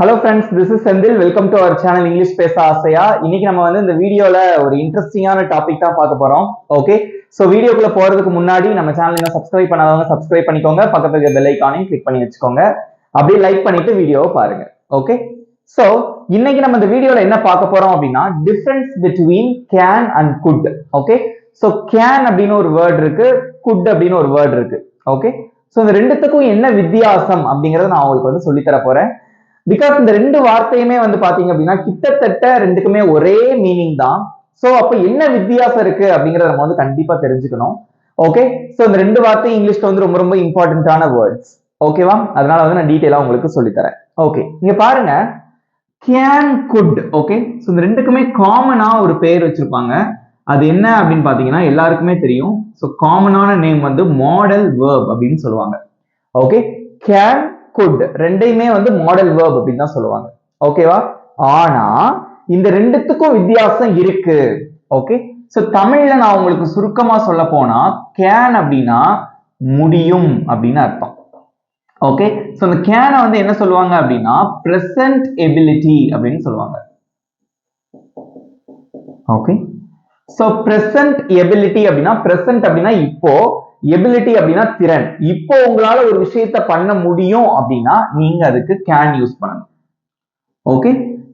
Hello friends, this is Sendil. Welcome to our channel English பேச ஆசையா. இன்னைக்கு நம்ம இந்த வீடியோல ஒரு இன்ட்ரெஸ்டிங்கான டாபிக் தான் பார்க்க போறோம். ஓகே, சோ வீடியோக்குள்ள போறதுக்கு முன்னாடி நம்ம சேனல் இன்னும் சப்ஸ்கிரைப் பண்ணாதவங்க சப்ஸ்கிரைப் பண்ணிக்கோங்க, பக்கத்துல இருக்க பெல் ஐகானையும் கிளிக் பண்ணி வச்சுக்கோங்க, அப்படியே லைக் பண்ணிட்டு வீடியோவை பாருங்க. ஓகே, சோ இன்னைக்கு நம்ம இந்த வீடியோல என்ன பார்க்க போறோம் அப்படின்னா difference between can and good. Okay, so can அப்படின்னு ஒரு வேர்ட் இருக்கு, குட் அப்படின்னு ஒரு வேர்ட் இருக்கு. ஓகே, சோ இந்த ரெண்டுத்துக்கும் என்ன வித்தியாசம் அப்படிங்கறத நான் உங்களுக்கு சொல்லி தர போறேன். பிகாஸ் இந்த ரெண்டு வார்த்தையுமே பாத்தீங்க அப்படின்னா கிட்டத்தட்ட ரெண்டுக்குமே ஒரே மீனிங் தான். சோ அப்ப என்ன வித்தியாசம் இருக்கு அப்படிங்கறத நம்ம கண்டிப்பா தெரிஞ்சுக்கணும். ஓகே, சோ இந்த ரெண்டு வார்த்தையும் இங்கிலீஷ்ல ரொம்ப ரொம்ப இம்பார்ட்டன்டான வேர்ட்ஸ். ஓகேவா, அதனால நான் டீடைலா உங்களுக்கு சொல்லி தரேன். ஓகே, இங்க பாருங்க, கேன் குட். ஓகே, சோ இந்த ரெண்டுக்குமே காமனா ஒரு பேர் வச்சிருப்பாங்க. அது என்ன அப்படின்னு பாத்தீங்கன்னா எல்லாருக்குமே தெரியும். சோ காமனான நேம் மாடல் வேர்ப் அப்படின்னு சொல்லுவாங்க. ஓகே, கேன் குட் ரெண்டையுமே மாடல் வேர்ப் அப்படின்னு தான் சொல்லுவாங்க. ஓகேவா, ஆனா இந்த ரெண்டுத்துக்கும் வித்தியாசம் இருக்கு. ஓகே, சோ தமிழ்ல நான் உங்களுக்கு சுருக்கமா சொல்ல போனா கேன் அப்படின்னா முடியும் அப்படின்னு அர்த்தம். ஓகே, சோ இந்த கேனை என்ன சொல்லுவாங்க அப்படின்னா பிரசன்ட் எபிலிட்டி அப்படின்னு சொல்லுவாங்க. ஓகே, சோ பிரசன்ட் எபிலிட்டி அப்படின்னா பிரசன்ட் அப்படின்னா இப்போ, எபிலிட்டி அப்படின்னா திறன். இப்போ உங்களால ஒரு விஷயத்தை பண்ண முடியும் அப்படின்னா நீங்க அதுக்கு கேன் யூஸ் பண்ணணும். ஓகே,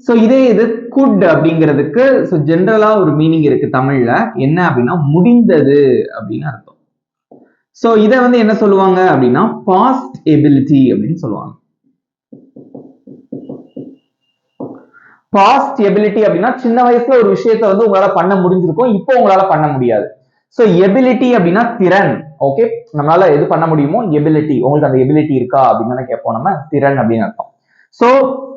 சோ இதே இது குட் அப்படிங்கிறதுக்கு ஜெனரலா ஒரு மீனிங் இருக்கு தமிழ்ல, என்ன அப்படின்னா முடிந்தது அப்படின்னு அர்த்தம். சோ இதை என்ன சொல்லுவாங்க அப்படின்னா பாஸ்ட் எபிலிட்டி அப்படின்னு சொல்லுவாங்க. பாஸ்ட் எபிலிட்டி அப்படின்னா சின்ன வயசுல ஒரு விஷயத்தை உங்களால பண்ண முடிஞ்சிருக்கும், இப்போ உங்களால பண்ண முடியாது. சோ எபிலிட்டி அப்படின்னா திறன். ஓகே, நம்மளால எது பண்ண முடியுமோ எபிலிட்டி, உங்களுக்கு அந்த எபிலிட்டி இருக்கா அப்படின்னு கேட்போம் நம்ம, திறன் அப்படின்னு அர்த்தம். சோ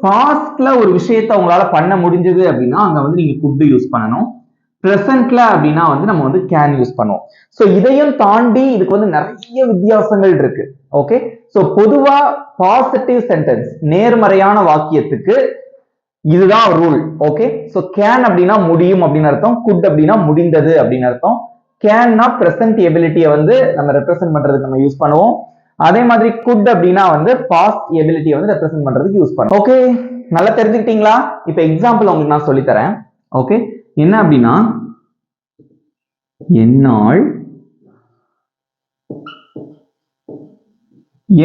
பாஸ்ட்ல ஒரு விஷயத்தை உங்களால பண்ண முடிஞ்சது அப்படின்னா அங்க நீங்க குட் யூஸ் பண்ணணும். பிரசன்ட்ல அப்படின்னா நம்ம கேன் யூஸ் பண்ணுவோம். சோ இதையும் தாண்டி இதுக்கு நிறைய வித்தியாசங்கள் இருக்கு. ஓகே, சோ பொதுவா பாசிட்டிவ் சென்டென்ஸ் நேர்மறையான வாக்கியத்துக்கு இதுதான் ரூல். ஓகே, சோ கேன் அப்படின்னா முடியும் அப்படின்னு அர்த்தம், குட் அப்படின்னா முடிந்தது அப்படின்னு அர்த்தம். கேன்னா பிரசன்ட் எபிலிட்டியை நம்ம ரெப்ரசென்ட் பண்றதுக்கு நம்ம யூஸ் பண்ணுவோம். அதே மாதிரி குட் அப்படின்னா பாஸ்ட் எபிலிட்டியை ரெப்ரசென்ட் பண்றதுக்கு யூஸ் பண்ணுவோம். ஓகே, நல்லா தெரிஞ்சுக்கிட்டீங்களா? இப்ப எக்ஸாம்பிள் உங்களுக்கு நான் சொல்லி தரேன். ஓகே, என்ன அப்படின்னா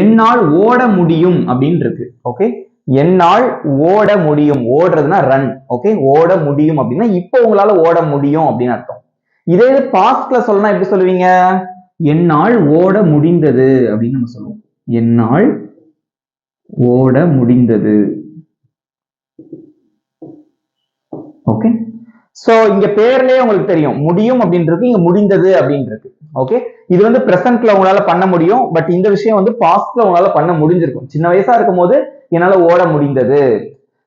என்னால் ஓட முடியும் அப்படின்னு இருக்கு. ஓகே, என்னால் ஓட முடியும், ஓடுறதுன்னா ரன். ஓகே, ஓட முடியும் அப்படின்னா இப்போ உங்களால ஓட முடியும் அப்படின்னு அர்த்தம். இதே பாஸ்ட்ல சொல்லணும் எப்படி சொல்லுவீங்க? என்னால் ஓட முடிந்தது அப்படின்னு நம்ம சொல்லுவோம். என்னால் ஓட முடிந்தது. ஓகே, சோ இங்க பேர்லயே உங்களுக்கு தெரியும் முடியும் அப்படின்றது, இங்க முடிந்தது அப்படின்னு இருக்கு. ஓகே, இது பிரசன்ட்ல உங்களால பண்ண முடியும், பட் இந்த விஷயம் பாஸ்ட்ல உங்களால பண்ண முடிஞ்சிருக்கும். சின்ன வயசா இருக்கும் போது என்னால ஓட முடிந்தது,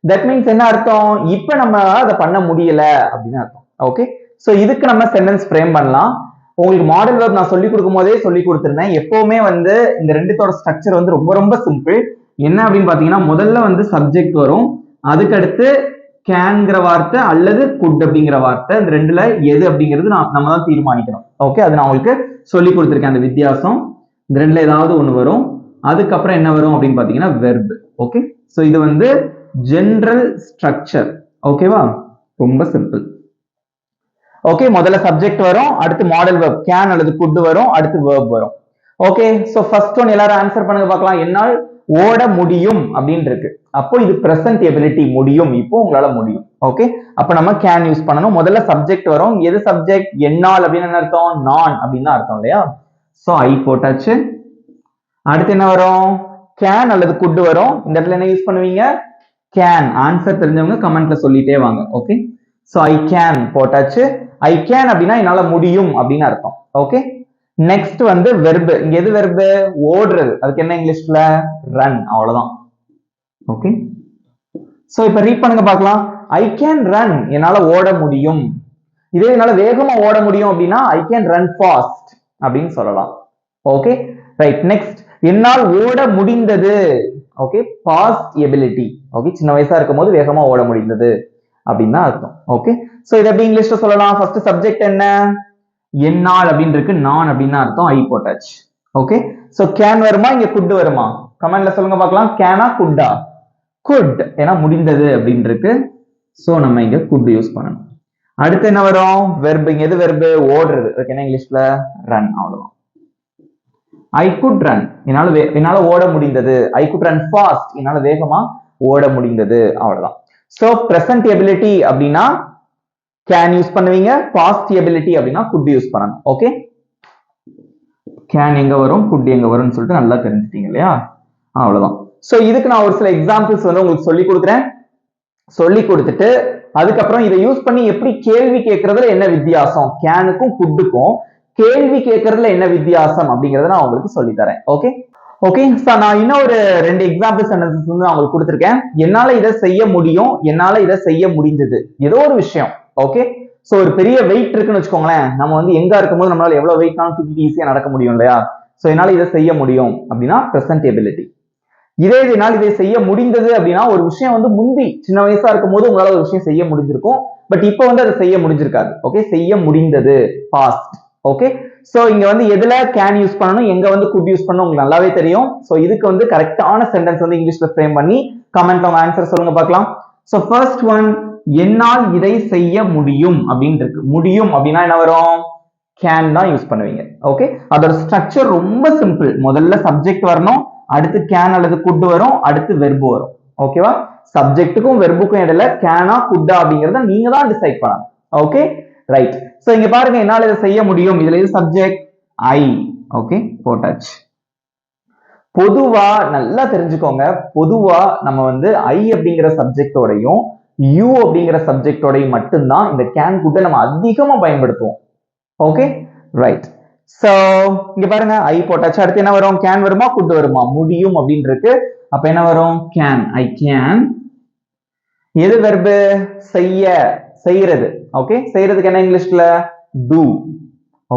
தட் மீன்ஸ் என்ன அர்த்தம்? இப்ப நம்ம அதை பண்ண முடியல அப்படின்னு அர்த்தம். ஓகே, சோ இதுக்கு நம்ம சென்டென்ஸ் ஃப்ரேம் பண்ணலாம். உங்களுக்கு மாடல் வேர்ப் நான் சொல்லி கொடுக்கும் போதே சொல்லி கொடுத்திருந்தேன். எப்பவுமே இந்த ரெண்டுத்தோட ஸ்ட்ரக்சர் ரொம்ப ரொம்ப சிம்பிள். என்ன அப்படின்னு பாத்தீங்கன்னா முதல்ல சப்ஜெக்ட் வரும், அதுக்கு அடுத்து கேன்ங்கிற வார்த்தை அல்லது குட் அப்படிங்கிற வார்த்தை. இந்த ரெண்டுல எது அப்படிங்கிறது நம்ம தான் தீர்மானிக்கணும். ஓகே, அது நான் உங்களுக்கு சொல்லி கொடுத்திருக்கேன் அந்த வித்தியாசம். இந்த ரெண்டுல ஏதாவது ஒண்ணு வரும், அதுக்கப்புறம் என்ன வரும் அப்படின்னு பாத்தீங்கன்னா வெர்ப். ஓகே, சோ இது ஜெனரல் ஸ்ட்ரக்சர். ஓகேவா, ரொம்ப சிம்பிள். ஓகே, முதல்ல சப்ஜெக்ட் வரும், அடுத்து மாடல் வெர்ப் கேன் அல்லது குட் வரும், அடுத்து வெர்ப் வரும். ஓகே, சோ ஃபர்ஸ்ட் ஒன் எல்லாரும் ஆன்சர் பண்ணுங்க பார்க்கலாம். என்னால் ஓட முடியும் அப்படின்னு இருக்கு, அப்போ இது பிரசன்ட் எபிலிட்டி, முடியும், இப்போ உங்களால முடியும். ஓகே, அப்ப நம்ம கேன் யூஸ் பண்ணணும். முதல்ல சப்ஜெக்ட் வரும், எது சப்ஜெக்ட்? என்னால் அப்படின்னு என்ன அர்த்தம்? நான் அப்படின்னு அர்த்தம் இல்லையா? சோ ஐ போட்டாச்சு. அடுத்து என்ன வரும்? கேன் அல்லது குட் வரும். இந்த இடத்துல என்ன யூஸ் பண்ணுவீங்க? கேன். ஆன்சர் தெரிஞ்சவங்க கமெண்ட்ல சொல்லிட்டே வாங்க. ஓகே, சோ ஐ கேன் போட்டாச்சு. ஐ கேன் அப்படின்னா என்னால முடியும் அப்படின்னு அர்த்தம். Okay, next verb. இங்க எது வெர்ப்? ஓடுறது. அதுக்கு என்ன இங்கிலீஷ்ல? ரன். அவ்வளவுதான். ஓகே, சோ இப்ப ரீட் பண்ணுங்க பார்க்கலாம். ஐ கேன் ரன், என்னால ஓட முடியும். இதே என்னால வேகமா ஓட முடியும் அப்படின்னா ஐ கேன் ரன் ஃபாஸ்ட் அப்படின்னு சொல்லலாம். Okay, right. நெக்ஸ்ட், என்னால் ஓட முடிந்தது. Okay, past ability. ஓகே, சின்ன வயசா இருக்கும் போது வேகமா ஓட முடிந்தது அப்படின்னு அர்த்தம். ஓகே, சோ இதை எப்படி இங்கிலீஷ்ல சொல்லலாம்? ஃபர்ஸ்ட் சப்ஜெக்ட் என்ன? என்னால் அப்படின்னு இருக்கு, நான் அப்படின்னு அர்த்தம், ஐ போட்டாச்சு. ஓகே, சோ கேன் வருமா, இங்க குட் வருமா? கமெண்ட்ல சொல்லுங்க பார்க்கலாம். கேனா குட்டா? could ஏன்னா முடிந்தது அப்படின்னு இருக்கு. சோ நம்ம இங்க could யூஸ் பண்ணணும். அடுத்து என்ன வரும்? வெர்ப். இங்க எது வெர்ப்? ஓடுறது. ஓகேனா இங்கிலீஷ்ல run. அவ்வளவுதான். I could run. என்னால ஓட முடிந்தது. I could run fast. என்னால வேகமா ஓட முடிந்தது. அவ்வளவுதான். சோ present ability அப்படின்னா can யூஸ் பண்ணுவீங்க. past ability அப்படின்னா could யூஸ் பண்ணணும். ஓகே, can எங்க வரும், could எங்க வரும்னு சொல்லிட்டு நல்லா தெரிஞ்சுட்டீங்க இல்லையா? அவ்வளவுதான். சோ இதுக்கு நான் ஒரு சில எக்ஸாம்பிள்ஸ் வந்து உங்களுக்கு சொல்லி கொடுக்குறேன். சொல்லி கொடுத்துட்டு அதுக்கப்புறம் இதை யூஸ் பண்ணி எப்படி கேள்வி கேட்கறதுல என்ன வித்தியாசம், கேனுக்கும் குட்டுக்கும் கேள்வி கேட்கறதுல என்ன வித்தியாசம் அப்படிங்கறத நான் உங்களுக்கு சொல்லி தரேன். ஓகே ஓகே சார், நான் இன்னும் ஒரு 2 எக்ஸாம்பிள் சென்டென்சஸ் வந்து நான் உங்களுக்கு கொடுத்துருக்கேன். என்னால இதை செய்ய முடியும், என்னால இதை செய்ய முடிந்தது, ஏதோ ஒரு விஷயம். ஓகே, சோ ஒரு பெரிய வெயிட் இருக்குன்னு வச்சுக்கோங்களேன். நம்ம வந்து எங்க இருக்கும்போது நம்மளால எவ்வளவு வெயிட்னாலும் தூக்கிட்டு ஈஸியா நடக்க முடியும் இல்லையா? சோ என்னால இதை செய்ய முடியும் அப்படின்னா பிரசன்ட் எபிலிட்டி. இதே இதனால் இதை செய்ய முடிந்தது அப்படின்னா ஒரு விஷயம் வந்து முந்தி சின்ன வயசா இருக்கும் போது உங்களால ஒரு விஷயம் செய்ய முடிஞ்சிருக்கும், பட் இப்போ வந்து அதை செய்ய முடிஞ்சிருக்காது. ஓகே, செய்ய முடிந்தது பாஸ்ட். ஓகே, சோ இங்க வந்து எதுல கேன் யூஸ் பண்ணணும், எங்க வந்து குட் யூஸ் பண்ணணும் உங்களுக்கு நல்லாவே தெரியும். சோ இதுக்கு வந்து கரெக்டான சென்டென்ஸ் வந்து இங்கிலீஷ்ல ஃப்ரேம் பண்ணி கமெண்ட்ல உங்க ஆன்சர் சொல்லுங்க பார்க்கலாம். சோ ஃபர்ஸ்ட் ஒன், என்னால் இதை செய்ய முடியும் அப்படின்னு இருக்கு. முடியும் அப்படின்னா என்ன வரும்? கேன் தான் யூஸ் பண்ணுவீங்க. ஓகே, அதோட ஸ்ட்ரக்சர் ரொம்ப சிம்பிள். முதல்ல சப்ஜெக்ட் வரணும், அடுத்து கேன் அல்லது குட் வரும், அடுத்து வெர்பு வரும். ஓகேவா? சப்ஜெக்ட்டுக்கும் வெர்புக்கும் இடையில கேனா குட்டா அப்படிங்கறத நீங்க தான் டிசைட் பண்ணணும். Okay right. சோ இங்க பாருங்க, என்னால இதை செய்ய முடியும். இதுல இது சப்ஜெக்ட் ஐ. ஓகே, போட்டாச்சு. பொதுவா நல்லா தெரிஞ்சுக்கோங்க, பொதுவா நம்ம வந்து ஐ அப்படிங்கிற சப்ஜெக்டோடையும் யூ அப்படிங்கிற சப்ஜெக்டோடையும் மட்டும்தான் இந்த கேன் குட்டை நம்ம அதிகமா பயன்படுத்துவோம். Okay right. சோ இங்க பாருங்க, ஐ போட்டாச்சு. அடுத்து என்ன வரும்? கேன் வருமா குட் வருமா? முடியும் அப்படின்னு இருக்கு. அப்ப என்ன வரும்? கேன். I can. எது வெர்பு? செய்ய, செய்யறது. ஓகே, செய்யறதுக்கு என்ன இங்கிலீஷ்ல? do.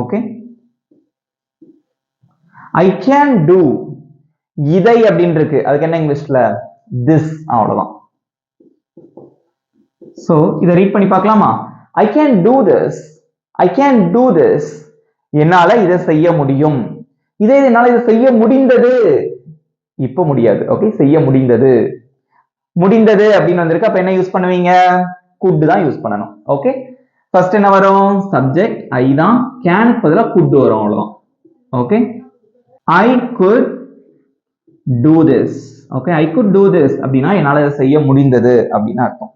Okay, I can do. இதை அப்படின்னு இருக்கு, அதுக்கு என்ன இங்கிலீஷ்ல? this. அவ்வளவுதான். சோ இதை ரீட் பண்ணி பார்க்கலாமா? I can do this. I can do this. என்னால இதை செய்ய முடியும். இதே என்னால இதை செய்ய முடிந்தது, இப்ப முடியாது. ஓகே, செய்ய முடிந்தது. முடிந்தது அப்படின்னு வந்திருக்கு. அப்ப என்ன யூஸ் பண்ணுவீங்க? குட் தான் யூஸ் பண்ணணும். ஓகே, ஃபர்ஸ்ட் என்ன வரும்? சப்ஜெக்ட் ஐ தான், கேனுக்கு பதிலா குட் வரும். அவ்வளவுதான். Okay, I could do this. Okay, I could do this அப்படின்னா என்னால இதை செய்ய முடிந்தது அப்படின்னு அர்த்தம்.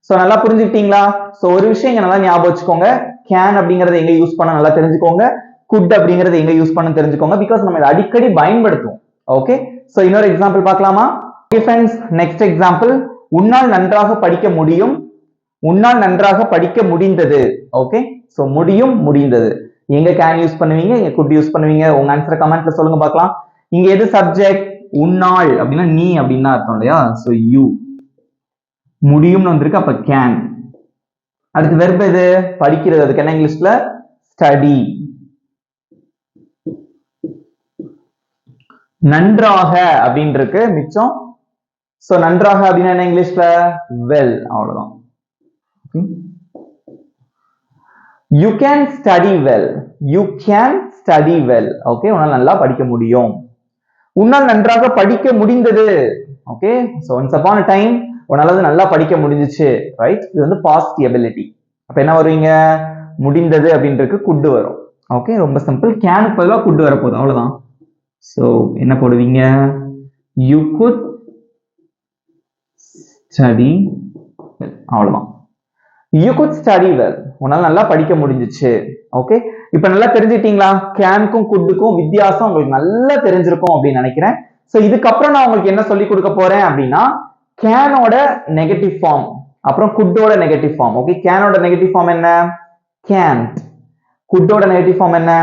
சோ நல்லா புரிஞ்சுக்கிட்டீங்களா? சோ ஒரு விஷயம் இங்க நல்லா ஞாபகம் வச்சுக்கோங்க, கேன் அப்படிங்கறத எங்க யூஸ் பண்ண நல்லா தெரிஞ்சுக்கோங்க, குட் அப்படிங்கறத எங்க யூஸ் பண்ண தெரிஞ்சுக்கோங்க. பிகாஸ் நம்ம இதை அடிக்கடி பயன்படுத்துவோம். ஓகே, சோ இன்னொரு எக்ஸாம்பிள் பார்க்கலாமா? ஓகே ஃப்ரெண்ட்ஸ், நெக்ஸ்ட் எக்ஸாம்பிள், உன்னால் நன்றாக படிக்க முடியும், உன்னால் நன்றாக படிக்க முடிந்தது. ஓகே, சோ முடியும் முடிந்தது எங்க கேன் யூஸ் பண்ணுவீங்க, எங்க குட் யூஸ் பண்ணுவீங்க? உங்க ஆன்சரை கமெண்ட்ல சொல்லுங்க பார்க்கலாம். இங்க எது சப்ஜெக்ட்? உன்னால் அப்படின்னா நீ அப்படின்னு அர்த்தம் இல்லையா? So you. முடியும்னு வந்திருக்கு, அப்ப கேன். அடுத்து வெர்ப் எது? படிக்கிறது, அதுக்கு என்ன இங்கிலீஷ்ல? ஸ்டடி. நன்றாக அப்படின்னு இருக்கு மிச்சம். சோ நன்றாக அப்படின்னா என்ன இங்கிலீஷ்ல? வெல். அவ்வளவுதான். You can study well. You can study well. Okay, உன்னால் நல்லா படிக்க முடியும். உன்னால் நன்றாக படிக்க முடிந்தது. Okay, so once upon a time உன்னால நல்லா படிக்க முடிஞ்சிச்சு. ரைட், இது வந்து பாஸ்ட் எபிலிட்டி. அப்ப என்ன வருவீங்க? முடிந்தது அப்படின்றது குட் வரும். ஓகே, ரொம்ப சிம்பிள். கேனுக்கு பதிலா குட் வர போகுது. அவ்வளவுதான். சோ என்ன போடுவீங்க? You good study well. அவ்வளவுதான். யூ குட் ஸ்டடி வெல், உன்னால நல்லா படிக்க முடிஞ்சிச்சு. ஓகே, இப்ப நல்லா தெரிஞ்சுட்டீங்களா? கேனுக்கும் குட்டுக்கும் வித்தியாசம் உங்களுக்கு நல்லா தெரிஞ்சிருக்கும் அப்படின்னு நினைக்கிறேன். சோ இதுக்கப்புறம் நான் உங்களுக்கு என்ன சொல்லி கொடுக்க போறேன் அப்படின்னா, கேனோட நெகட்டிவ் ஃபார்ம், அப்புறம் குட்டோட நெகட்டிவ் ஃபார்ம். ஓகே, கேனோட நெகட்டிவ் ஃபார்ம் என்ன? can't. குட்டோட நெகட்டிவ் ஃபார்ம் என்ன?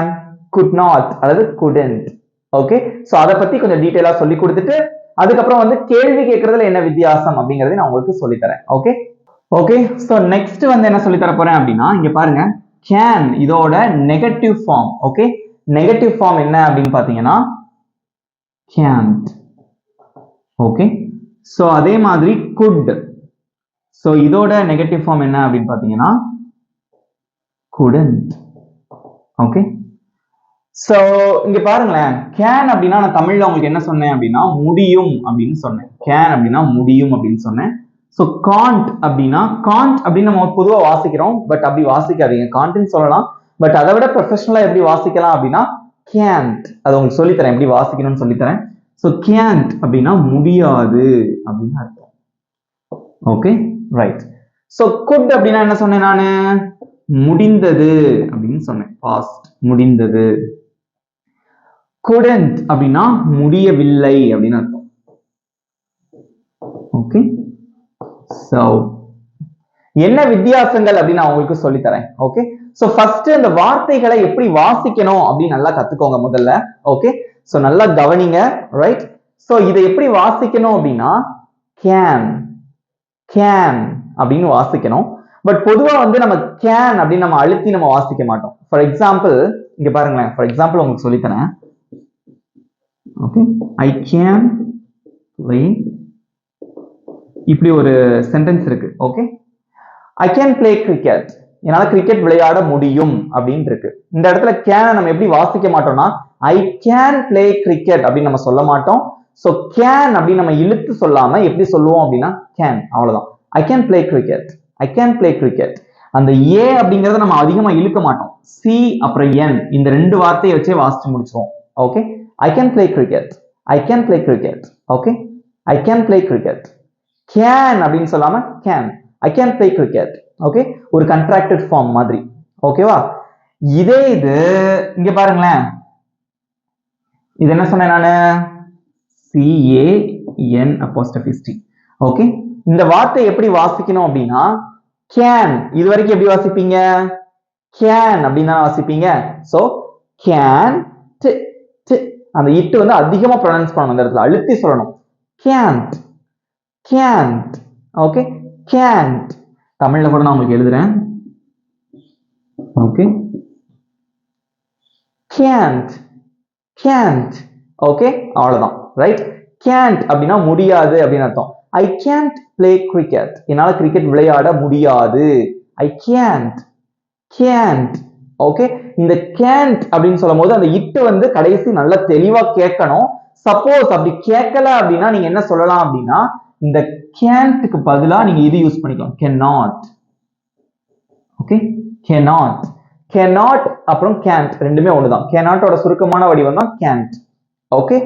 could not அல்லது couldn't. ஓகே, சோ அத பத்தி கொஞ்சம் டீடைலா சொல்லி கொடுத்துட்டு அதுக்கப்புறம் வந்து கேள்வி கேட்கறதுல என்ன வித்தியாசம் அப்படிங்கறதை நான் உங்களுக்கு சொல்லி தரேன். ஓகே ஓகே, சோ நெக்ஸ்ட் வந்து என்ன சொல்லி தர போறேன் அப்படின்னா, இங்க பாருங்க, can இதோட negative form. Okay, negative form என்ன அப்படின்னு பாத்தீங்கன்னா can't. ஓகே, சோ அதே மாதிரி could. சோ இதோட நெகட்டிவ் ஃபார்ம் என்ன அப்படின்னு பாத்தீங்கன்னா couldn't. ஓகே, சோ இங்க பாருங்களேன், can அப்படின்னா நான் தமிழ்ல உங்களுக்கு என்ன சொன்னேன் அப்படின்னா முடியும் அப்படின்னு சொன்னேன். கேன் அப்படின்னா முடியும் அப்படின்னு சொன்னேன். ஸோ காண்ட் அப்படின்னா காண்ட் அப்படின்னு நம்ம பொதுவாக வாசிக்கிறோம், பட் அப்படி வாசிக்காதீங்க. காண்ட்னு சொல்லலாம், பட் அதை விட ப்ரொஃபஷனலா எப்படி வாசிக்கலாம் அப்படின்னா கேன்ட். அது உங்களுக்கு சொல்லித்தரேன், எப்படி வாசிக்கணும்னு சொல்லித்தரேன். ஸோ கேன்ட் அப்படின்னா முடியாது அப்படின்னு அர்த்தம். Okay, right. ஸோ குட் அப்படின்னா என்ன சொன்னேன் நானு? முடிந்தது அப்படின்னு சொன்னேன், பாஸ்ட், முடிந்தது. couldn't அப்படின்னா முடியவில்லை அப்படின்னு அர்த்தம். ஓகே, சோ என்ன வித்தியாசங்கள் அப்படின்னு நான் உங்களுக்கு சொல்லித்தரேன். ஓகே, சோ ஃபர்ஸ்ட் இந்த வார்த்தைகளை எப்படி வாசிக்கணும் அப்படின்னு நல்லா கத்துக்கோங்க முதல்ல. ஓகே, சோ நல்லா கவனிங்க, ரைட்? சோ இதை எப்படி வாசிக்கணும் அப்படின்னா கேன் கேன் அப்படின்னு வாசிக்கணும். பட் பொதுவா வந்து நம்ம கேன் அப்படின்னு நம்ம அழுத்தி நம்ம வாசிக்க மாட்டோம். ஃபார் எக்ஸாம்பிள் இங்க பாருங்களேன், ஃபார் எக்ஸாம்பிள் உங்களுக்கு சொல்லித்தரேன். ஓகே, ஐ கேன் பிளே, இப்படி ஒரு சென்டென்ஸ் இருக்கு. Okay, I can play cricket, என்னால கிரிக்கெட் விளையாட முடியும் அப்படின்னு இருக்கு. இந்த இடத்துல கேன் நம்ம எப்படி வாசிக்க மாட்டோம்னா ஐ கேன் பிளே கிரிக்கெட் அப்படின்னு நம்ம சொல்ல மாட்டோம். சோ கேன் அப்படின்னு நம்ம இழுத்து சொல்லாம எப்படி சொல்லுவோம் அப்படின்னா கேன், அவ்வளவுதான். I can play cricket, I can play cricket. அந்த ஏ அப்படிங்கறத நம்ம அதிகமா இழுக்க மாட்டோம். சி அப்புறம் என் இந்த ரெண்டு வார்த்தையை வச்சே வாசிச்சு முடிச்சிருவோம். Okay, I can play cricket, I can play cricket. Okay, I can play cricket. Can அப்படின்னு சொல்லாம can, I can play cricket. Okay, ஒரு contracted form மாதிரி. ஓகேவா? இதே இது இங்க பாருங்களேன், இது என்ன சொன்னேன் நானு? CAN apostrophe T. ஓகே, இந்த வார்த்தை எப்படி வாசிக்கணும் அப்படின்னா can, இது வரைக்கும் எப்படி வாசிப்பீங்க? can அப்படின்னு தான் வாசிப்பீங்க. So can அந்த இட்டு வந்து அதிகமா ப்ரொனன்ஸ் பண்ணணும், இந்த இடத்துல அழுத்தி சொல்லணும். can't can't. Okay, can't. தமிழ்ல கூட நான் உங்களுக்கு எழுதுறேன். Okay, can't can't. ஓகே, அவ்வளவுதான், ரைட்? can't அப்படின்னா முடியாது அப்படின்னு அர்த்தம். I can't play cricket, என்னால கிரிக்கெட் விளையாட முடியாது. I can't can't. ஓகே, இந்த can't அப்படின்னு சொல்லும் போது அந்த இட்டு வந்து கடைசி நல்லா தெளிவா கேட்கணும். சப்போஸ் அப்படி கேட்கல அப்படின்னா நீங்க என்ன சொல்லலாம் அப்படின்னா இந்த can'tக்கு பதிலா நீங்க இது யூஸ் பண்ணிக்கலாம், cannot. ஓகே, cannot cannot அப்புறம் can't ரெண்டுமே ஒண்ணுதான். cannot-ஓட சுருக்கமான வடிவம் தான் can't. ஓகே,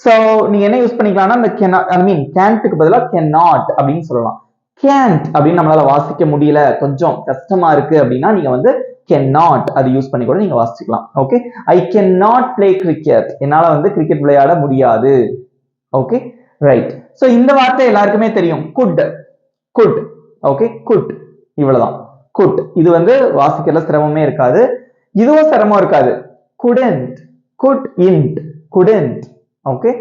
சோ நீங்க என்ன யூஸ் பண்ணிக்கலாம்னா இந்த cannot, I mean can'tக்கு பதிலா cannot அப்படின்னு சொல்லலாம். can't அப்படின்னு நம்மளால வாசிக்க முடியல, கொஞ்சம் கஷ்டமா இருக்கு அப்படின்னா நீங்க வந்து cannot அது யூஸ் பண்ணி கூட நீங்க வாசிக்கலாம். Okay, I cannot play cricket, என்னால வந்து கிரிக்கெட் விளையாட முடியாது. Okay, right. சோ இந்த வார்த்தை எல்லாருக்குமே தெரியும், could could. ஓகே, could இவ்வளவுதான். could இது வந்து வாசிக்கல சிரமமே இருக்காது, இதுவும் சிரமம் இருக்காது. couldn't couldn't couldn't. Okay,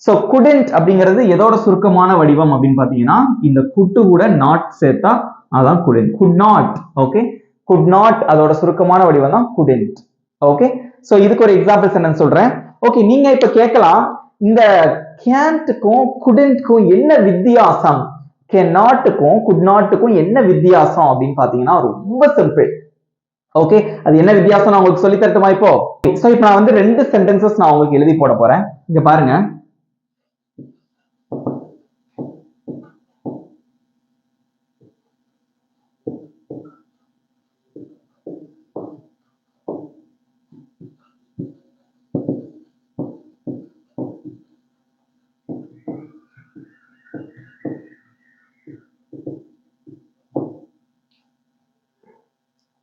so couldn't அப்படிங்கிறது எதோட சுருக்கமான வடிவம் அப்படின்னு பாத்தீங்கன்னா இந்த could கூட not சேர்த்தா அதான் couldn't. could not. Okay, could not அதோட சுருக்கமான வடிவம் தான் couldn't. ஓகே, சோ இதுக்கு ஒரு எக்ஸாம்பிள் சென்டென்ஸ் சொல்றேன். ஓகே, நீங்க இப்ப கேட்கலாம் இந்த can'tக்கும் couldn'tக்கும் என்ன வித்தியாசம்? cannotக்கும் could notக்கும் என்ன வித்தியாசம் அப்படின்னு பாத்தீங்கன்னா ரொம்ப சிம்பிள். ஓகே, அது என்ன வித்தியாசம் நான் உங்களுக்கு சொல்லி தரட்டுமா இப்போ? சோ இப்போ நான் வந்து ரெண்டு சென்டென்சஸ் நான் உங்களுக்கு எழுதி போட போறேன். இங்க பாருங்க.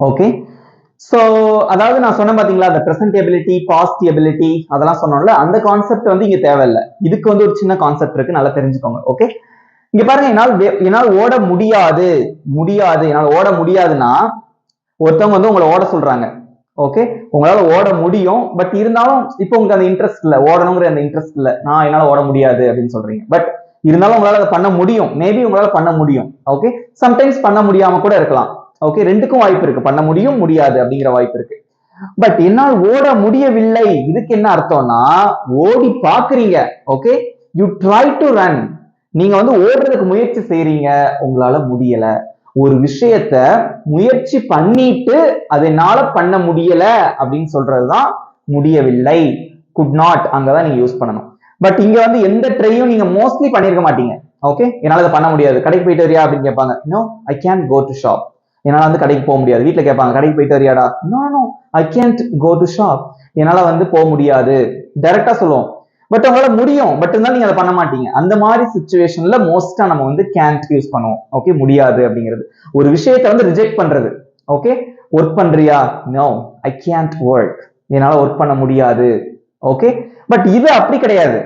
ஓகே, சோ அதாவது நான் சொன்னேன் பாத்தீங்களா அந்த பிரசன்டபிலிட்டி, பாஸ்டிபிலிட்டி அதெல்லாம் சொன்னோம்ல, அந்த கான்செப்ட் வந்து இங்க தேவையில்லை. இதுக்கு வந்து ஒரு சின்ன கான்செப்ட் இருக்கு, நல்லா தெரிஞ்சுக்கோங்க. ஓகே, இங்க பாருங்க, என்னால் ஓட முடியாது முடியாது என்னால் ஓட முடியாதுன்னா ஒருத்தவங்க வந்து உங்களை ஓட சொல்றாங்க. ஓகே, உங்களால ஓட முடியும், பட் இருந்தாலும் இப்போ உங்களுக்கு அந்த இன்ட்ரெஸ்ட் இல்ல, ஓடணுங்கிற அந்த இன்ட்ரெஸ்ட் இல்ல, நான் என்னால ஓட முடியாது அப்படின்னு சொல்றீங்க. பட் இருந்தாலும் உங்களால அதை பண்ண முடியும், மேபி உங்களால பண்ண முடியும். ஓகே, சம்டைம்ஸ் பண்ண முடியாம கூட இருக்கலாம். ஓகே, ரெண்டுக்கும் வாய்ப்பு இருக்கு, பண்ண முடியும் முடியாது அப்படிங்கிற வாய்ப்பு இருக்கு. பட் என்னால் ஓட முடியவில்லை, இதுக்கு என்ன அர்த்தம்னா ஓடி பாக்குறீங்க. Okay, you try to run, நீங்க வந்து ஓடுறதுக்கு முயற்சி செய்றீங்க, உங்களால முடியல. ஒரு விஷயத்த முயற்சி பண்ணிட்டு அதனால பண்ண முடியல அப்படின்னு சொல்றதுதான் முடியவில்லை, could not, அங்கதான் நீங்க யூஸ் பண்ணணும். பட் இங்க வந்து எந்த ட்ரையும் நீங்க மோஸ்ட்லி பண்ணிருக்க மாட்டீங்க. ஓகே, என்னால இதை பண்ண முடியாது. கடைக்கு போயிட்டு வரியா அப்படின்னு கேட்பாங்க. No, I can't go to shop. என்னால வந்து கடைக்கு போக முடியாது. வீட்டுல கேட்பாங்க, கடைக்கு போயிட்டு வரியாடா? No no, I can't go to shop. என்னால வந்து போக முடியாது. டைரக்டா சொல்லுவோம். பட் உங்களால முடியும், பட் இருந்தாலும் நீங்க அதை பண்ண மாட்டீங்க. அந்த மாதிரி சிச்சுவேஷன்ல மோஸ்டா நம்ம வந்து கேன்ட் யூஸ் பண்ணுவோம். ஓகே, முடியாது அப்படிங்கிறது ஒரு விஷயத்தை வந்து ரிஜெக்ட் பண்றது. ஓகே, ஒர்க் பண்றியா? No, I can't work. என்னால ஒர்க் பண்ண முடியாது. ஓகே, பட் இது அப்படி கிடையாது.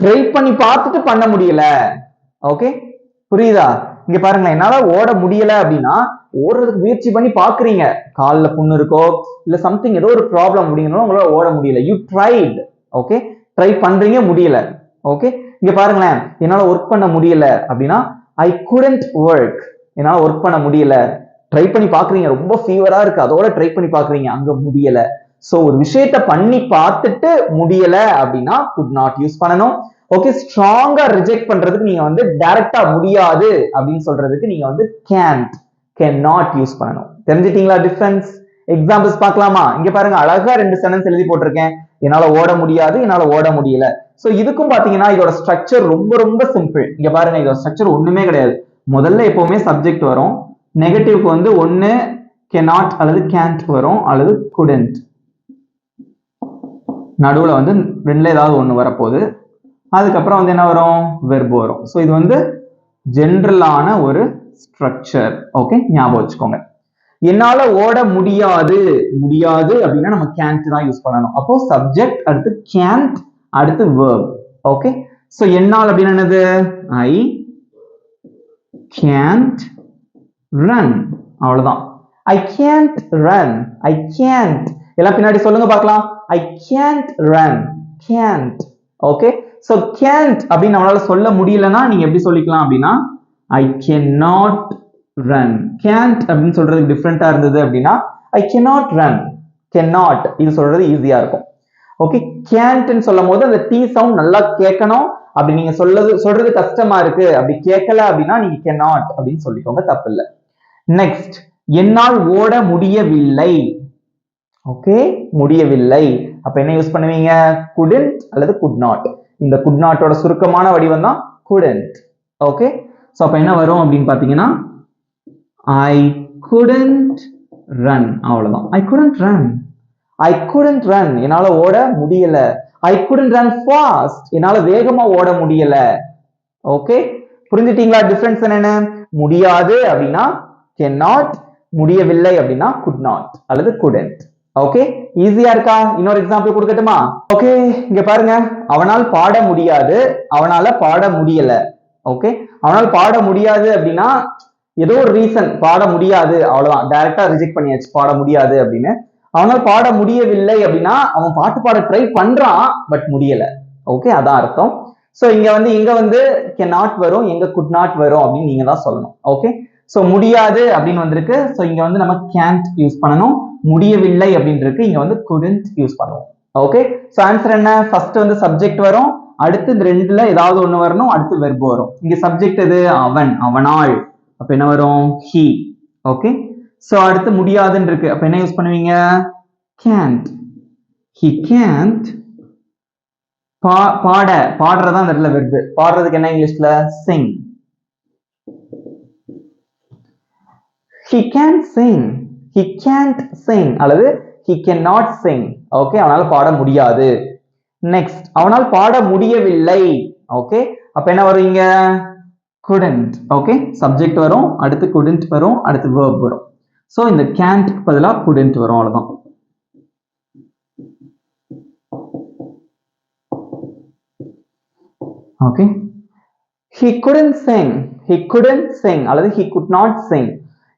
ட்ரை பண்ணி பார்த்துட்டு பண்ண முடியல. ஓகே, புரியுதா? இங்க பாருங்க, என்னால ஓட முடியல அப்படின்னா ஓடுறதுக்கு முயற்சி பண்ணி பாக்குறீங்க. கால்ல புண்ணு இருக்கோ இல்ல சம்திங் ஏதோ ஒரு ப்ராப்ளம் அப்படிங்கிறதுனால உங்களால ஓட முடியல. You tried. ஓகே, ட்ரை பண்றீங்க, முடியல. ஓகே, இங்க பாருங்களேன், என்னால ஒர்க் பண்ண முடியல அப்படின்னா ஐ குடன்ட் ஒர்க். என்னால ஒர்க் பண்ண முடியல. ட்ரை பண்ணி பாக்குறீங்க, ரொம்ப ஃபீவரா இருக்கு, அதோட ட்ரை பண்ணி பாக்குறீங்க, அங்க முடியல. சோ ஒரு விஷயத்த பண்ணி பார்த்துட்டு முடியல அப்படின்னா குட் நாட் யூஸ் பண்ணணும். ஓகே, ஸ்ட்ராங்கா ரிஜெக்ட் பண்றதுக்கு நீங்க வந்து டைரக்டா முடியாது அப்படின்னு சொல்றதுக்கு நீங்க வந்து can't, cannot யூஸ் பண்ணணும். தெரிஞ்சிட்டீங்களா டிஃபரன்ஸ்? எக்ஸாம்பிள்ஸ் பார்க்கலாமா? இங்க பாருங்க, அழகா 2 சென்டென்ஸ் எழுதி போட்டிருக்கேன். என்னால ஓட முடியாது, என்னால ஓட முடியல. சோ இதுக்கும் பாத்தீங்கன்னா இதோட ஸ்ட்ரக்சர் ரொம்ப ரொம்ப சிம்பிள். இங்க பாருங்க, இதோட ஸ்ட்ரக்சர் ஒண்ணுமே கிடையாது. முதல்ல எப்பவுமே சப்ஜெக்ட் வரும். நெகட்டிவ்க்கு வந்து ஒன்னு cannot அல்லது can't வரும், அல்லது couldn't. நடுவுல வந்து ரெண்டுல ஏதாவது ஒண்ணு வரப்போகுது. அதுக்கப்புறம் வந்து என்ன வரும்? வெர்ப் வரும். ஸோ இது வந்து ஜென்ரலான ஒரு ஸ்ட்ரக்சர். ஓகே, ஞாபகம் வச்சுக்கோங்க. என்னால ஓட முடியாது, முடியாது அப்படின்னா நம்ம can't தான் யூஸ் பண்ணணும். அப்போ சப்ஜெக்ட் அடுத்து can't அடுத்து verb. ஓகே, ஸோ என்னால் அப்படின்னு என்னது? I can't run. அவ்வளவுதான். I can't run. I can't. எல்லாம் பின்னாடி சொல்லுங்க பார்க்கலாம். I can't run. Can't. Okay, so can't அப்படின்னு நம்மளால சொல்ல முடியலன்னா நீங்க எப்படி சொல்லிக்கலாம் அப்படின்னா I cannot run. can't அப்படின்னு சொல்றதுக்கு டிஃபரெண்டா இருந்தது அப்படின்னா I cannot run. cannot இது சொல்றது ஈஸியா இருக்கும். ஓகே, can't சொல்லும் போது அந்த T சவுண்ட் நல்லா கேட்கணும். அப்படி நீங்க சொல்றது கஷ்டமா இருக்கு, அப்படி கேட்கல அப்படின்னா நீங்க cannot அப்படின்னு சொல்லிக்கோங்க, தப்பு இல்லை. நெக்ஸ்ட், என்னால் ஓட முடியவில்லை. ஓகே, முடியவில்லை. அப்ப என்ன யூஸ் பண்ணுவீங்க? couldn't அல்லது could not. இந்த could not ஓட சுருக்கமான வடிவம் தான் couldn't. ஓகே, சோ அப்ப என்ன வரும் அப்படின்னு பாத்தீங்கன்னா I couldn't run. அவ்வளவுதான். I couldn't run. I couldn't run. என்னால ஓட முடியல. I couldn't run fast. என்னால வேகமா ஓட முடியல. ஓகே, புரிஞ்சுட்டீங்களா டிஃபரன்ஸ் என்னன்னு? முடியாது அப்படின்னா cannot, முடியவில்லை அப்படின்னா could not அல்லது couldn't. ஓகே, ஈஸியா இருக்கா? இன்னொரு எக்ஸாம்பிள் கொடுக்கட்டுமா? ஓகே, இங்க பாருங்க, அவனால் பாட முடியாது, அவனால பாட முடியல. ஓகே, அவனால் பாட முடியாது அப்படின்னா ஏதோ ஒரு ரீசன், பாட முடியாது, அவ்வளவுதான். டைரக்டா ரிஜெக்ட் பண்ணியாச்சு, பாட முடியாது அப்படின்னு. அவனால் பாட முடியவில்லை அப்படின்னா அவன் பாட்டு பாட ட்ரை பண்றான், பட் முடியல. ஓகே, அதான் அர்த்தம். சோ இங்க வந்து cannot வரும், எங்க could not வரும் அப்படின்னு நீங்க தான் சொல்லணும். ஓகே, சோ முடியாது அப்படின்னு வந்திருக்கு. சோ இங்க வந்து நம்ம can't யூஸ் பண்ணணும். முடியவில்லை அப்படின்னு இருக்கு, இங்க வந்து couldn't யூஸ் பண்ணுவோம். ஓகே, சோ ஆன்சர் என்ன? ஃபர்ஸ்ட் வந்து சப்ஜெக்ட் வரும், அடுத்து இந்த ரெண்டுல ஏதாவது ஒண்ணு வரணும், அடுத்து வெர்ப் வரும். இங்க சப்ஜெக்ட் எது? அவன், அவனால். அப்ப என்ன வரும்? he. ஓகே, சோ அடுத்து முடியாதுன்னு இருக்கு, அப்ப என்ன யூஸ் பண்ணுவீங்க? can't. he can't. பாடுறதா அந்த இடத்துல வெர்ப். பாடுறதுக்கு என்ன இங்கிலீஷ்ல? sing. he can't sing. he can't sing அல்லது he cannot sing. ஓகே, அவனால பாட முடியாது. நெக்ஸ்ட், அவனால் பாட முடியவில்லை. ஓகே, அப்ப என்ன வரும் இங்க? couldn't. ஓகே, சப்ஜெக்ட் வரும், அடுத்து couldn't வரும், அடுத்து verb வரும். சோ இந்த can't பதிலா couldn't வரும், அவ்வளவுதான். Okay, he couldn't sing. he couldn't sing அல்லது he could not sing.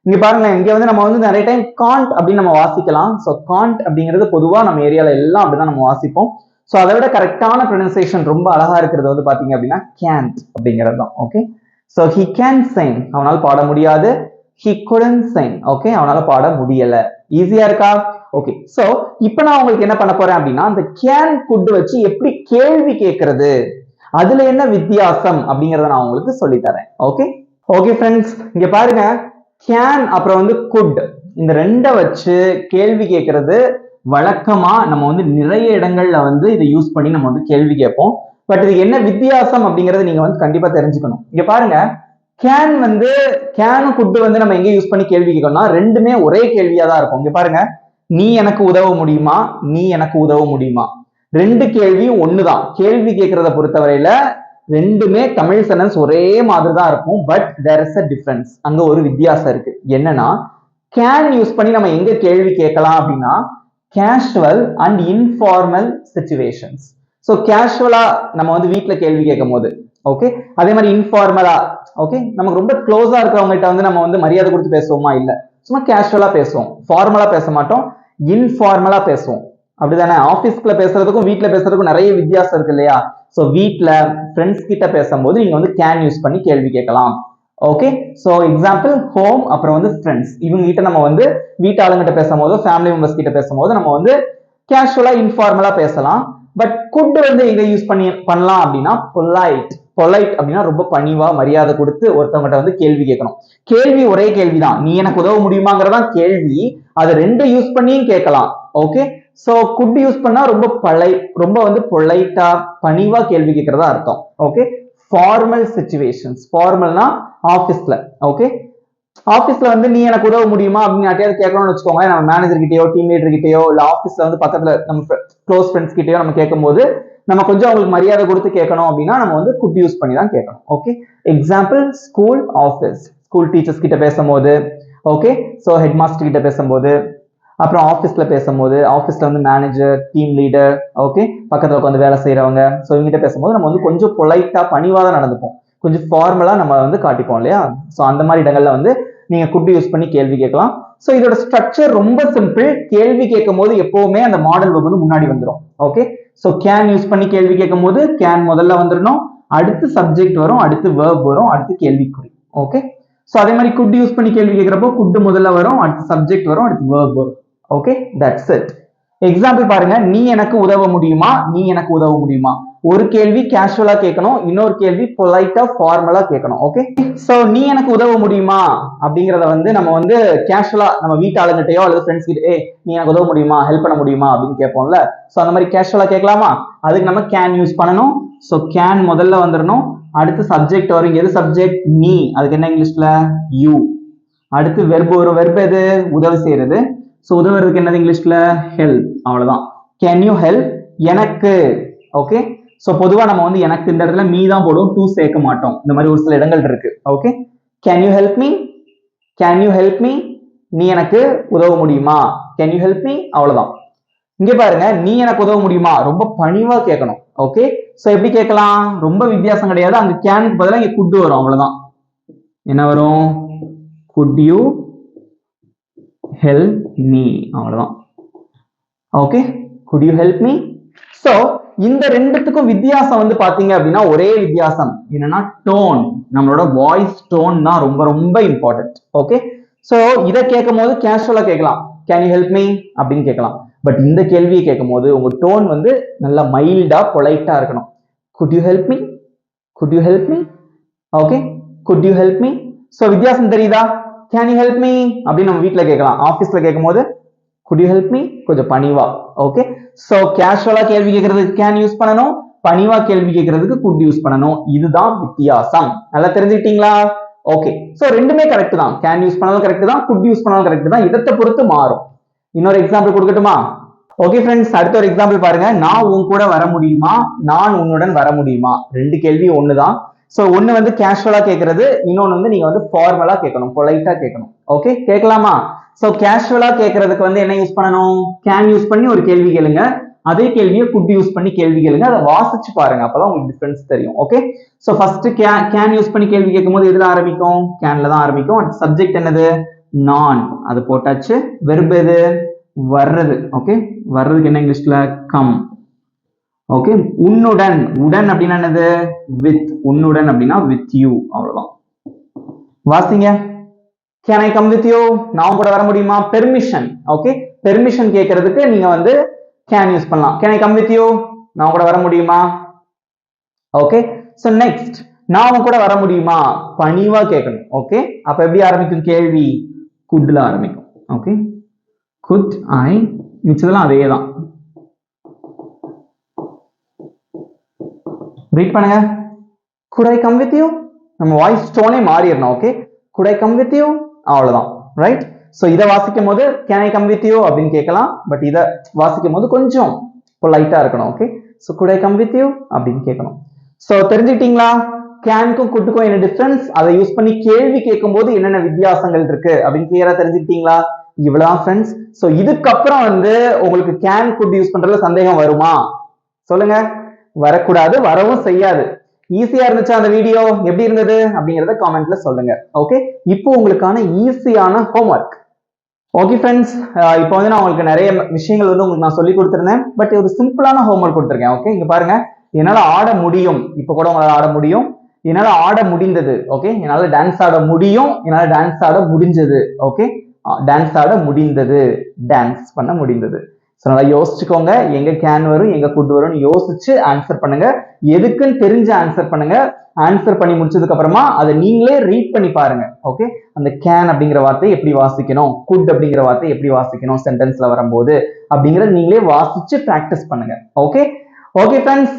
இங்க பாருங்க, இங்க வந்து நம்ம வந்து நிறைய டைம் can't அப்படின்னு நம்ம வாசிக்கலாம். சோ can't அப்படிங்கிறது பொதுவா நம்ம ஏரியால எல்லாம் அப்படிதான் நம்ம வாசிப்போம். சோ அதை விட கரெக்டான ப்ரொனன்சியேஷன் ரொம்ப அழகா இருக்கிறது வந்து பாத்தீங்க அப்படின்னா can't அப்படிங்கிறது தான். Okay, so he can sing, அவனால பாட முடியாது. he couldn't sing. ஓகே, அவனால பாட முடியல. ஈஸியா இருக்கா? ஓகே, சோ இப்போ நான் உங்களுக்கு என்ன பண்ண போறேன் அப்படின்னா அந்த can could வச்சு எப்படி கேள்வி கேட்கறது, அதுல என்ன வித்தியாசம் அப்படிங்கறத நான் உங்களுக்கு சொல்லி தரேன். ஓகே ஓகே ஃப்ரெண்ட்ஸ், இங்க பாருங்க, can அப்புறம் வந்து could இந்த ரெண்டை வச்சு கேள்வி கேட்கறது வழக்கமா நம்ம வந்து நிறைய இடங்கள்ல வந்து இதை யூஸ் பண்ணி நம்ம வந்து கேள்வி கேட்போம். பட் இது என்ன வித்தியாசம் அப்படிங்கறது நீங்க வந்து கண்டிப்பா தெரிஞ்சுக்கணும். இங்க பாருங்க, கேன் வந்து கேனும் குட் வந்து நம்ம எங்க யூஸ் பண்ணி கேள்வி கேட்கணும்னா ரெண்டுமே ஒரே கேள்வியா தான் இருக்கும். இங்க பாருங்க, நீ எனக்கு உதவ முடியுமா, நீ எனக்கு உதவ முடியுமா, ரெண்டு கேள்வியும் ஒண்ணுதான். கேள்வி கேட்கறத பொறுத்தவரையில ரெண்டுமே தமிழ் சென்டென்ஸ் ஒரே மாதிரி தான் இருக்கும். But there is a difference. அங்க ஒரு வித்தியாசம் இருக்கு. என்னன்னா, கேன் யூஸ் பண்ணி நம்ம எங்க கேள்வி கேட்கலாம் அப்படின்னா casual and informal situations. So கேஷுவலா நம்ம வந்து வீட்டுல கேள்வி கேட்கும் போது, ஓகே, அதே மாதிரி இன்ஃபார்மலா, ஓகே, நமக்கு ரொம்ப க்ளோஸா இருக்கிறவங்ககிட்ட வந்து நம்ம வந்து மரியாதை கொடுத்து பேசுவோமா, இல்ல, சும்மா கேஷுவலா பேசுவோம், ஃபார்மலா பேச மாட்டோம், இன்ஃபார்மலா பேசுவோம். அப்படிதானே? ஆபீஸ்ல பேசுறதுக்கும் வீட்டுல பேசுறதுக்கும் நிறைய வித்தியாசம் இருக்கு இல்லையா? ஸோ வீட்டுல ஃப்ரெண்ட்ஸ் கிட்ட பேசும்போது நீங்க வந்து கேன் யூஸ் பண்ணி கேள்வி கேட்கலாம். ஓகே, ஸோ எக்ஸாம்பிள் ஹோம், அப்புறம் வந்து ஃப்ரெண்ட்ஸ், இவங்க கிட்ட நம்ம வந்து வீட்டு ஆளுங்கிட்ட பேசும்போது, ஃபேமிலி மெம்பர்ஸ் கிட்ட பேசும்போது நம்ம வந்து கேஷுவலா இன்ஃபார்மலா பேசலாம். பட் குட் வந்து எங்க யூஸ் பண்ணலாம் அப்படின்னா பொலைட். பொலைட் அப்படின்னா ரொம்ப பணிவா மரியாதை கொடுத்து ஒருத்தவங்கிட்ட வந்து கேள்வி கேட்கணும். கேள்வி ஒரே கேள்விதான், நீ எனக்கு உதவ முடியுமாங்கிறதான் கேள்வி. அது ரெண்டு யூஸ் பண்ணியும் கேட்கலாம். ஓகே, சோ குட் யூஸ் பண்ணா ரொம்ப வந்து பொலைட்டா பணிவா கேள்வி கேட்கறதா அர்த்தம். ஓகே, ஃபார்மல் சிச்சுவேஷன்ஸ், ஃபார்மல்னா ஆபீஸ்ல, ஓகே, ஆபீஸ்ல வந்து நீ எனக்கு உதவ முடியுமா அப்படின்னு யார்ட்டையாவது கேட்கணும்னு வச்சுக்கோங்க, நம்ம மேனேஜர் கிட்டயோ டீம் லீடர் கிட்டயோ இல்ல ஆபீஸ்ல வந்து பக்கத்துல நம்ம க்ளோஸ் ஃப்ரெண்ட்ஸ் கிட்டயோ நம்ம கேட்கும் போது நம்ம கொஞ்சம் அவங்களுக்கு மரியாதை கொடுத்து கேட்கணும் அப்படின்னா நம்ம வந்து குட் யூஸ் பண்ணி தான் கேட்கணும். Okay, example school, office, school teachers கிட்ட பேசும்போது, ஓகே, ஸோ ஹெட் மாஸ்டர் கிட்ட பேசும்போது, அப்புறம் ஆஃபீஸ்ல பேசும்போது, ஆஃபீஸ்ல வந்து மேனேஜர், டீம் லீடர், ஓகே, பக்கத்துல உட்காந்து வேலை செய்யறவங்க, ஸோ இவங்ககிட்ட பேசும்போது நம்ம வந்து கொஞ்சம் பொலைட்டா பணிவா தான் நடந்துப்போம், கொஞ்சம் ஃபார்மலா நம்ம வந்து காட்டிப்போம் இல்லையா? ஸோ அந்த மாதிரி இடங்கள்ல வந்து நீங்க குட் யூஸ் பண்ணி கேள்வி கேட்கலாம். ஸோ இதோட ஸ்ட்ரக்சர் ரொம்ப சிம்பிள். கேள்வி கேட்கும் போது எப்பவுமே அந்த மாடல் வந்து முன்னாடி வந்துடும். ஓகே, ஸோ கேன் யூஸ் பண்ணி கேள்வி கேட்கும் போது கேன் முதல்ல வந்துடணும், அடுத்து சப்ஜெக்ட் வரும், அடுத்து வேர்ப் வரும், அடுத்து கேள்விக்குறி. ஓகே, ஸோ அதே மாதிரி குட் யூஸ் பண்ணி கேள்வி கேட்கிறப்போ குட் முதல்ல வரும், அடுத்து சப்ஜெக்ட் வரும், அடுத்து வேர்ப் வரும். Okay, that's it. எக்ஸாம்பிள் பாருங்க, நீ எனக்கு உதவ முடியுமா, நீ எனக்கு உதவ முடியுமா. ஒரு கேள்வி கேஷுவலா கேட்கணும், இன்னொரு கேள்வி பொலைட்டா ஃபார்மலா கேட்கணும். ஓகே, சோ நீ எனக்கு உதவ முடியுமா அப்படிங்கறத வந்து நம்ம வந்து கேஷுவலா நம்ம வீட்டு ஆளுங்கிட்டயோ அல்லது ஃப்ரெண்ட்ஸ் கிட்ட நீ எனக்கு உதவ முடியுமா, ஹெல்ப் பண்ண முடியுமா அப்படின்னு கேட்போம்ல. சோ அந்த மாதிரி கேஷுவலா கேட்கலாமா? அதுக்கு நம்ம கேன் யூஸ் பண்ணணும். சோ கேன் முதல்ல வந்துடணும், அடுத்து சப்ஜெக்ட் வரும். எது சப்ஜெக்ட்? நீ. அதுக்கு என்ன இங்கிலீஷ்ல? யூ. அடுத்து வெர்பு வரும். வெர்பு எது? உதவி செய்யறது. சோ உதவுறதுக்கு என்னது இங்கிலீஷ்ல? ஹெல்ப். அவ்வளவுதான். Can you help? எனக்கு. ஓகே, சோ பொதுவா நம்ம வந்து எனக்கு இந்த இடத்துல மீ தான் போடுவோம், டூ சேர்க்க மாட்டோம். இந்த மாதிரி ஒரு சில இடங்கள் இருக்கு. Okay, can you help me, can you help me, நீ எனக்கு உதவ முடியுமா, கேன் யூ ஹெல்ப் மீ, அவ்வளவுதான். இங்க பாருங்க, நீ எனக்கு உதவ முடியுமா ரொம்ப பணிவா கேட்கணும். ஓகே, சோ எப்படி கேட்கலாம்? ரொம்ப வித்தியாசம் கிடையாது, அங்க கேனுக்கு பதிலா இங்க குட் வரும், அவ்வளவுதான். என்ன வரும்? குட் யூ ஹெல்ப் மீ, அவ்வளவுதான். Okay, good you help me. So இந்த ரெண்டுத்துக்கும் வித்தியாசம் வந்து பாத்தீங்க அப்படின்னா ஒரே வித்தியாசம் என்னன்னா டோன். நம்மளோட வாய்ஸ் டோன் தான் ரொம்ப ரொம்ப இம்பார்ட்டன்ட். ஓகே, சோ இத கேட்கும் போது கேஷுவலா கேட்கலாம், கேன் யூ ஹெல்ப் மீ அப்படின்னு கேட்கலாம். பட் இந்த கேள்வியை கேட்கும் போது உங்க டோன் வந்து நல்லா மைல்டா பொலைட்டா இருக்கணும். Good you help me, good you help me, okay, good you help me. So வித்தியாசம் தெரியுதா? கேன் யூ ஹெல்ப் மீ அப்படின்னு நம்ம வீட்டுல கேட்கலாம், ஆபீஸ்ல கேட்கும் போது could you help me கொஞ்சம் பணிவா. ஓகே, சோ கேஷுவலா கேள்வி கேட்கிறதுக்கு கேன் யூஸ் பண்ணணும், பணிவா கேள்வி கேட்கிறதுக்கு could யூஸ் பண்ணணும். இதுதான் வித்தியாசம். நல்லா தெரிஞ்சுக்கிட்டீங்களா? ஓகே, சோ ரெண்டுமே கரெக்ட் தான். கேன் யூஸ் பண்ணாலும் கரெக்ட் தான், could யூஸ் பண்ணாலும் கரெக்ட் தான். இடத்தை பொறுத்து மாறும். இன்னொரு எக்ஸாம்பிள் கொடுக்கட்டுமா? ஓகே ஃப்ரெண்ட்ஸ், அடுத்த ஒரு எக்ஸாம்பிள் பாருங்க. நான் உன் கூட வர முடியுமா, நான் உன்னுடன் வர முடியுமா. ரெண்டு கேள்வி ஒண்ணுதான். சோ ஒண்ணு வந்து கேஷுவலா கேட்கறது, இன்னொன்னு வந்து நீங்க வந்து ஃபார்மலா கேட்கணும், பொலைட்டா கேட்கணும். ஓகே, கேட்கலாமா? சோ கேஷுவலா கேட்கறதுக்கு வந்து என்ன யூஸ் பண்ணணும்? கேன் யூஸ் பண்ணி ஒரு கேள்வி கேளுங்க, அதே கேள்வியை குட் யூஸ் பண்ணி கேள்வி கேளுங்க, அதை வாசிச்சு பாருங்க, அப்பதான் உங்களுக்கு டிஃபரன்ஸ் தெரியும். Okay, so first can use பண்ணி கேள்வி கேட்கும்போது எதுல ஆரம்பிக்கும்? கேன்ல தான் ஆரம்பிக்கும். சப்ஜெக்ட் என்னது? நான். அது போட்டாச்சு. வெர்ப் எது? வர்றது. ஓகே, வர்றதுக்கு என்ன இங்கிலீஷ்ல? கம். ஓகே, உன்னுடன். உடன் அப்படின்னா என்னது? வித். உன்னுடன் அப்படின்னா வித் யூ, அவ்வளவுதான். வாசிங்க. Can I come with you? நான் கூட வர முடியுமா? பெர்மிஷன். ஓகே, பெர்மிஷன் கேட்கறதுக்கு நீங்க வந்து can யூஸ் பண்ணலாம். Can I come with you? நான் கூட வர முடியுமா? ஓகே, so next, நான் கூட வர முடியுமா பணிவா கேட்கணும். ஓகே, அப்ப எப்படி ஆரம்பிக்கும் கேள்வி? குட்ல ஆரம்பிக்கும். ஓகே, குட் ஐ, மிச்சதெல்லாம் அதே தான். ரீட் பண்ணுங்க. could I come with you? நம்ம வாய்ஸ் டோனே மாறிடணும். Okay, could I come with you? அவ்வளவுதான். ரைட். சோ இதை வாசிக்கும் போது can I come with you அப்படின்னு கேட்கலாம். பட் இதை வாசிக்கும் போது கொஞ்சம் பொலைட்டா இருக்கணும். Okay, so could I come with you அப்படின்னு கேட்கணும். சோ தெரிஞ்சுக்கிட்டீங்களா கேனுக்கும் குட்டுக்கும் என்ன டிஃபரன்ஸ், அதை யூஸ் பண்ணி கேள்வி கேட்கும் போது என்னென்ன வித்தியாசங்கள் இருக்கு அப்படின்னு கிளியரா தெரிஞ்சுக்கிட்டீங்களா? இவ்வளவுதான் ஃப்ரெண்ட்ஸ். சோ இதுக்கப்புறம் உங்களுக்கு கேன் குட் யூஸ் பண்றதுல சந்தேகம் வருமா? சொல்லுங்க. வரக்கூடாது, வரவும் செய்யாது. ஈஸியா இருந்துச்சா அந்த வீடியோ? எப்படி இருந்தது அப்படிங்கறத காமெண்ட்ல சொல்லுங்க. ஓகே, இப்போ உங்களுக்கான ஈஸியான ஹோம்ஒர்க். ஓகே ஃப்ரெண்ட்ஸ், இப்போ நான் உங்களுக்கு நிறைய விஷயங்கள் உங்களுக்கு நான் சொல்லி கொடுத்துருந்தேன். பட் ஒரு சிம்பிளான ஹோம்ஒர்க் கொடுத்துருக்கேன். ஓகே, இங்க பாருங்க. என்னால ஆட முடியும், இப்போ கூட உங்களால ஆட முடியும். என்னால ஆட முடிந்தது. ஓகே, என்னால டான்ஸ் ஆட முடியும், என்னால டான்ஸ் ஆட முடிஞ்சது. ஓகே, டான்ஸ் ஆட முடிந்தது, டான்ஸ் பண்ண முடிந்தது. நல்லா யோசிச்சுக்கோங்க, எங்க கேன் வரும் எங்க குட் வரும்னு யோசிச்சு ஆன்சர் பண்ணுங்க. எதுக்குன்னு தெரிஞ்சு ஆன்சர் பண்ணுங்க. ஆன்சர் பண்ணி முடிச்சதுக்கு அப்புறமா அதை நீங்களே ரீட் பண்ணி பாருங்க. ஓகே, அந்த கேன் அப்படிங்கிற வார்த்தையை எப்படி வாசிக்கணும், குட் அப்படிங்கிற வார்த்தையை எப்படி வாசிக்கணும் சென்டென்ஸ்ல வரும்போது அப்படிங்கறத நீங்களே வாசிச்சு பிராக்டிஸ் பண்ணுங்க. ஓகே ஓகே ஃப்ரெண்ட்ஸ்,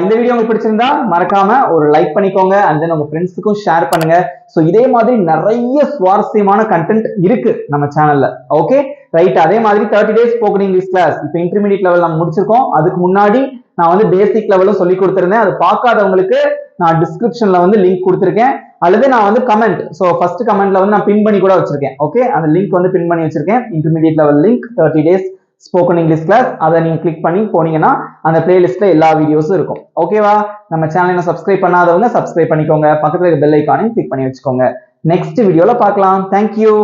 இந்த வீடியோ உங்களுக்கு பிடிச்சிருந்தா மறக்காம ஒரு லைக் பண்ணிக்கோங்க. அண்ட் தென் உங்க ஃப்ரெண்ட்ஸுக்கும் ஷேர் பண்ணுங்க. ஸோ இதே மாதிரி நிறைய சுவாரஸ்யமான கண்டென்ட் இருக்கு நம்ம சேனல்ல. Okay right. அதே மாதிரி 30 days ஸ்போக்கன் இங்கிலீஷ் கிளாஸ் இப்போ இன்டர்மீடியட் லெவல் நம்ம முடிச்சிருக்கோம். அதுக்கு முன்னாடி நான் பேசிக் லெவலும் சொல்லி கொடுத்திருந்தேன். அது பார்க்காதவங்களுக்கு நான் டிஸ்கிரிப்ஷன்ல லிங்க் கொடுத்திருக்கேன். அல்லது நான் கமெண்ட், ஸோ ஃபர்ஸ்ட் கமெண்ட்ல நான் பின் பண்ணி கூட வச்சிருக்கேன். ஓகே, அந்த லிங்க் பின் பண்ணி வச்சிருக்கேன். Intermediate level link 30 days spoken English class. அதை நீங்க கிளிக் பண்ணி போனீங்கன்னா அந்த பிளேலிஸ்ட்ல எல்லா வீடியோஸும் இருக்கும். ஓகேவா? நம்ம சேனலை சப்ஸ்கிரைப் பண்ணாதவங்க சப்ஸ்கிரைப் பண்ணிக்கோங்க. பக்கத்துல இருக்க பெல் ஐகானையும் கிளிக் பண்ணி வச்சுக்கோங்க. நெக்ஸ்ட் வீடியோல பார்க்கலாம். தேங்க்யூ.